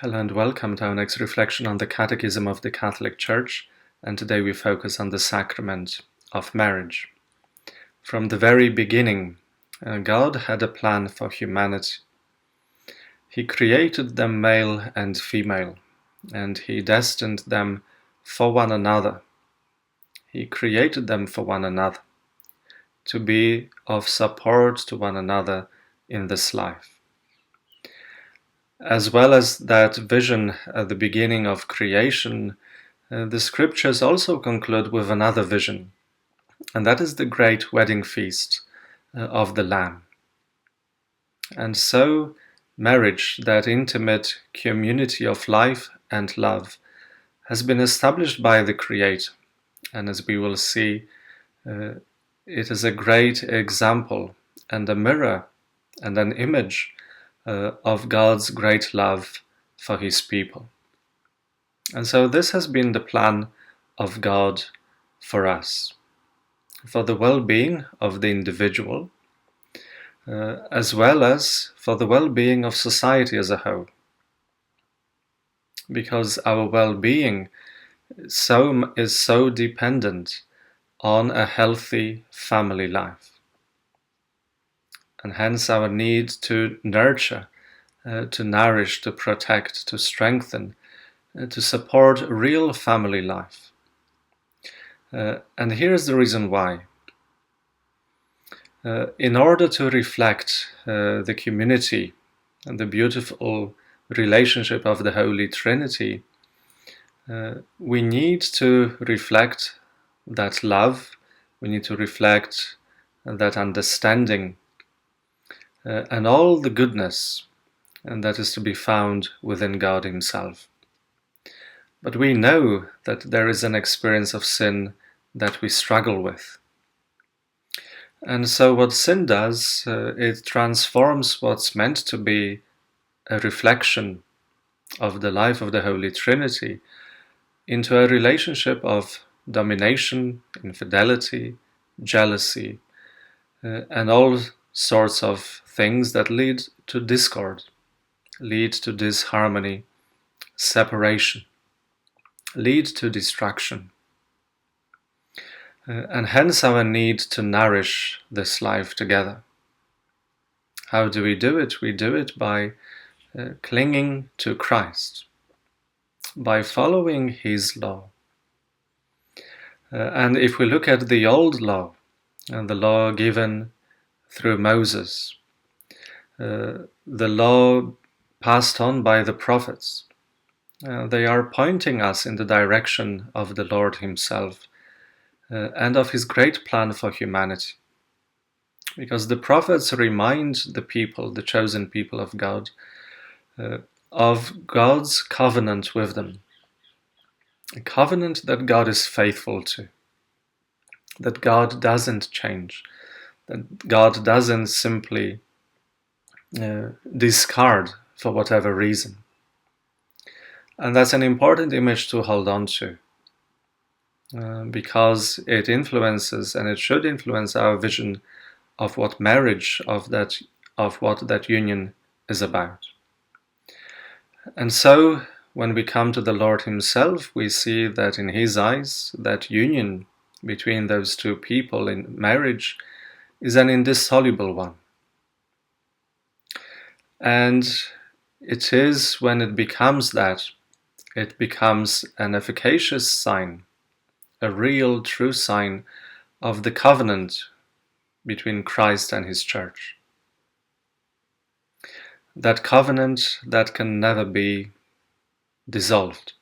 Hello and welcome to our next reflection on the Catechism of the Catholic Church, and today we focus on the sacrament of marriage. From the very beginning, God had a plan for humanity. He created them male and female, and He destined them for one another. He created them for one another, to be of support to one another in this life. As well as that vision at the beginning of creation, the scriptures also conclude with another vision, and that is the great wedding feast of the Lamb. And so, marriage, that intimate community of life and love, has been established by the Creator, and as we will see, it is a great example and a mirror and an image of God's great love for His people. And so this has been the plan of God for us, for the well-being of the individual, as well as for the well-being of society as a whole. Because our well-being is so dependent on a healthy family life. And hence our need to nurture, to nourish, to protect, to strengthen, to support real family life. And here's the reason why. In order to reflect the community and the beautiful relationship of the Holy Trinity, we need to reflect that love, we need to reflect that understanding, and all the goodness that is to be found within God Himself. But we know that there is an experience of sin that we struggle with. And so what sin does, it transforms what's meant to be a reflection of the life of the Holy Trinity into a relationship of domination, infidelity, jealousy, and all sorts of things that lead to discord, lead to disharmony, separation, lead to destruction. And hence our need to nourish this life together. How do we do it? We do it by clinging to Christ, by following His law. And if we look at the old law, and the law given through Moses, the law passed on by the prophets, they are pointing us in the direction of the Lord Himself, and of His great plan for humanity. Because the prophets remind the people, the chosen people of God, of God's covenant with them. A covenant that God is faithful to, that God doesn't change, that God doesn't simply discard for whatever reason. And that's an important image to hold on to. Because it influences, and it should influence, our vision of what marriage, of what that union is about. And so, when we come to the Lord Himself, we see that in His eyes, that union between those two people in marriage is an indissoluble one. And it is when it becomes that, it becomes an efficacious sign, a real, true sign of the covenant between Christ and His Church. That covenant that can never be dissolved.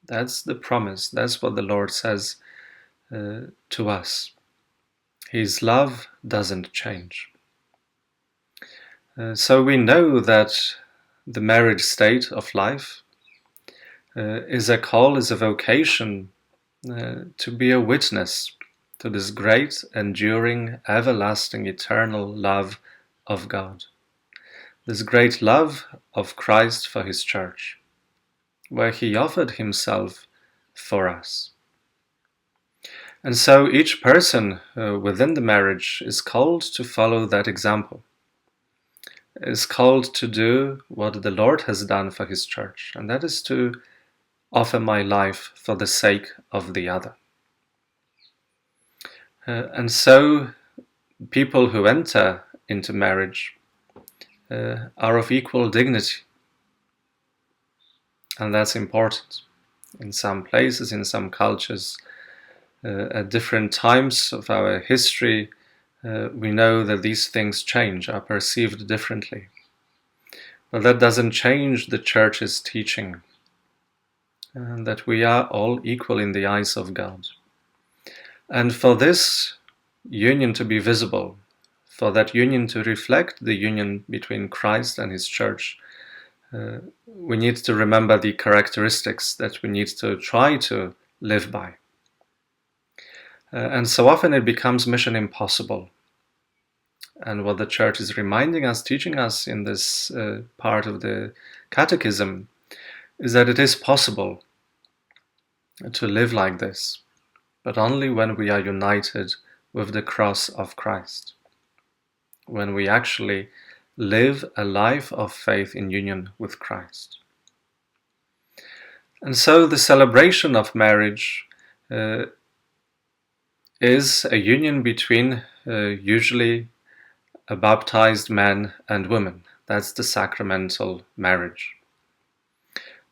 That's the promise. That's what the Lord says to us. His love doesn't change. So we know that the marriage state of life is a call, is a vocation to be a witness to this great, enduring, everlasting, eternal love of God. This great love of Christ for His Church, where He offered Himself for us. And so each person within the marriage is called to follow that example, is called to do what the Lord has done for His church, and that is to offer my life for the sake of the other. And so people who enter into marriage are of equal dignity, and that's important. In some places, in some cultures, at different times of our history, we know that these things change, are perceived differently. But that doesn't change the Church's teaching, that we are all equal in the eyes of God. And for this union to be visible, for that union to reflect the union between Christ and His Church, we need to remember the characteristics that we need to try to live by. And so often it becomes mission impossible. And what the Church is reminding us, teaching us in this part of the Catechism, is that it is possible to live like this, but only when we are united with the cross of Christ, when we actually live a life of faith in union with Christ. And so the celebration of marriage is a union between usually a baptized man and woman. That's the sacramental marriage.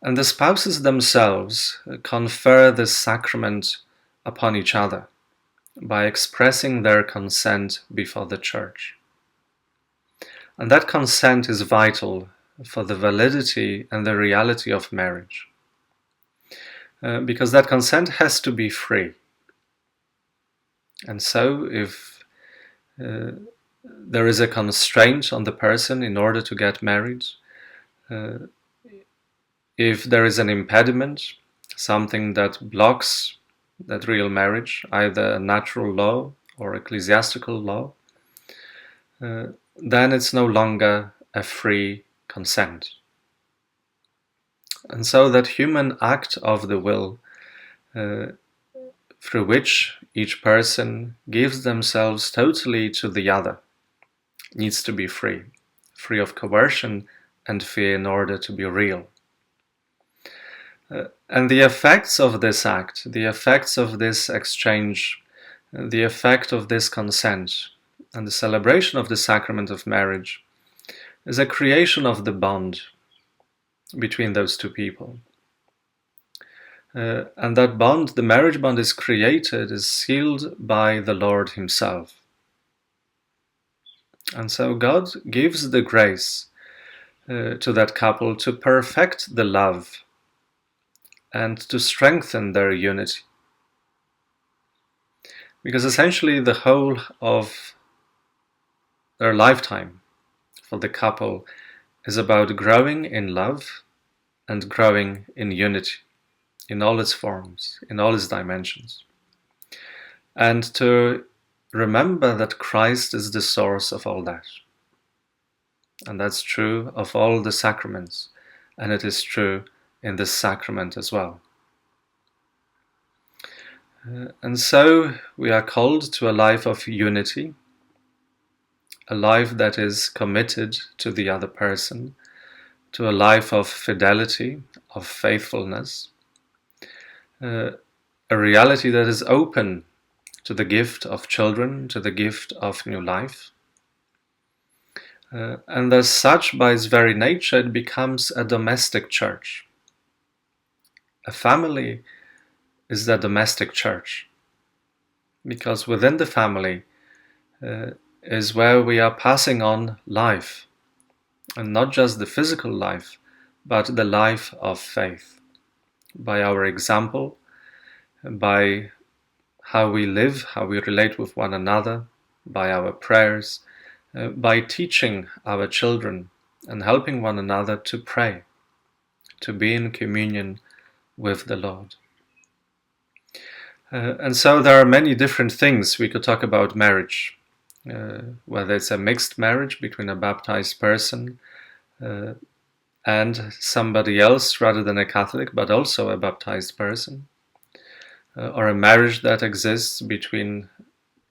And the spouses themselves confer this sacrament upon each other by expressing their consent before the Church. And that consent is vital for the validity and the reality of marriage, because that consent has to be free. And so if there is a constraint on the person in order to get married, if there is an impediment, something that blocks that real marriage, either natural law or ecclesiastical law, then it's no longer a free consent. And so that human act of the will, through which each person gives themselves totally to the other, needs to be free of coercion and fear in order to be real. And the effects of this act, the effects of this exchange, the effect of this consent, and the celebration of the sacrament of marriage is a creation of the bond between those two people. And that bond, the marriage bond, is created, is sealed by the Lord Himself. And so God gives the grace to that couple to perfect the love and to strengthen their unity. Because essentially the whole of their lifetime for the couple is about growing in love and growing in unity in all its forms, in all its dimensions. And to remember that Christ is the source of all that. And that's true of all the sacraments, and it is true in this sacrament as well. And so we are called to a life of unity, a life that is committed to the other person, to a life of fidelity, of faithfulness, a reality that is open to the gift of children, to the gift of new life. And as such, by its very nature, it becomes a domestic church. A family is the domestic church, because within the family is where we are passing on life, and not just the physical life, but the life of faith, by our example, by how we live, how we relate with one another, by our prayers, by teaching our children and helping one another to pray, to be in communion with the Lord. And so there are many different things we could talk about marriage, whether it's a mixed marriage between a baptized person and somebody else rather than a Catholic, but also a baptized person, or a marriage that exists between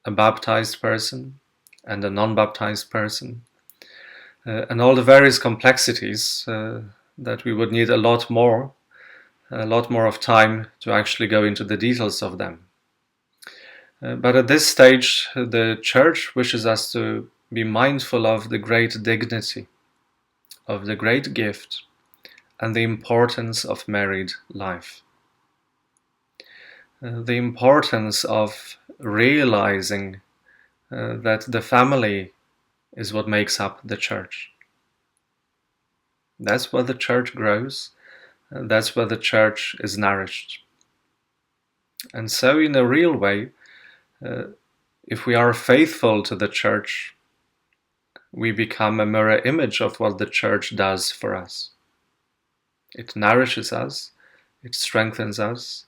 a baptized person and a non-baptized person. and all the various complexities that we would need a lot more of time to actually go into the details of them. But at this stage, the Church wishes us to be mindful of the great dignity, of the great gift, and the importance of married life. The importance of realizing that the family is what makes up the Church. That's where the Church grows, that's where the Church is nourished. And so in a real way, if we are faithful to the Church, we become a mirror image of what the Church does for us. It nourishes us, it strengthens us,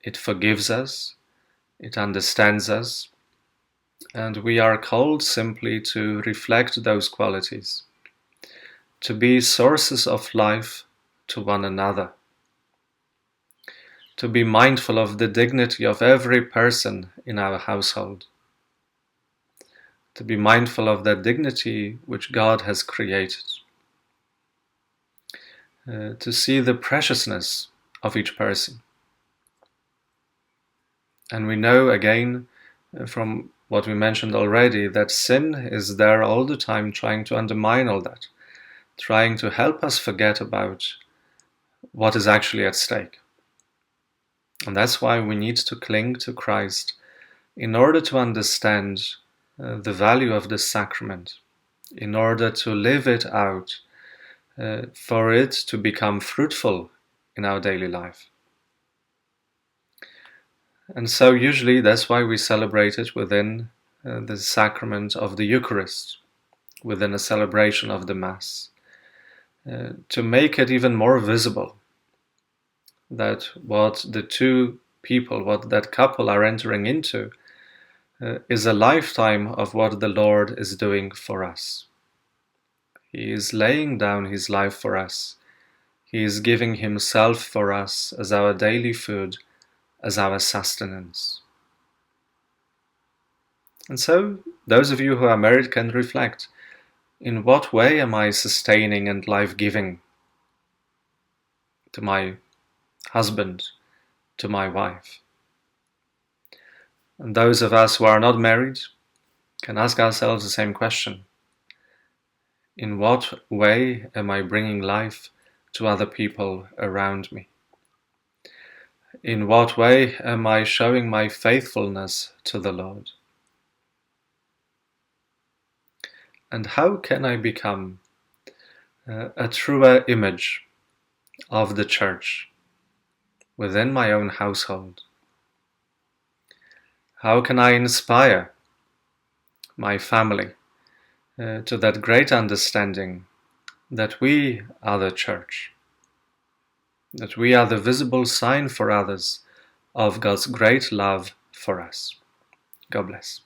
it forgives us, it understands us, and we are called simply to reflect those qualities, to be sources of life to one another, to be mindful of the dignity of every person in our household, to be mindful of that dignity which God has created, to see the preciousness of each person. And we know again from what we mentioned already that sin is there all the time trying to undermine all that, trying to help us forget about what is actually at stake. And that's why we need to cling to Christ in order to understand the value of this sacrament, in order to live it out, for it to become fruitful in our daily life. And so usually that's why we celebrate it within the sacrament of the Eucharist, within a celebration of the Mass, to make it even more visible that what the two people, what that couple are entering into, is a lifetime of what the Lord is doing for us. He is laying down his life for us. He is giving himself for us as our daily food, as our sustenance. And so, those of you who are married can reflect, in what way am I sustaining and life-giving to my husband, to my wife? And those of us who are not married can ask ourselves the same question. In what way am I bringing life to other people around me? In what way am I showing my faithfulness to the Lord? And how can I become a truer image of the Church within my own household? How can I inspire my family to that great understanding that we are the Church, that we are the visible sign for others of God's great love for us? God bless.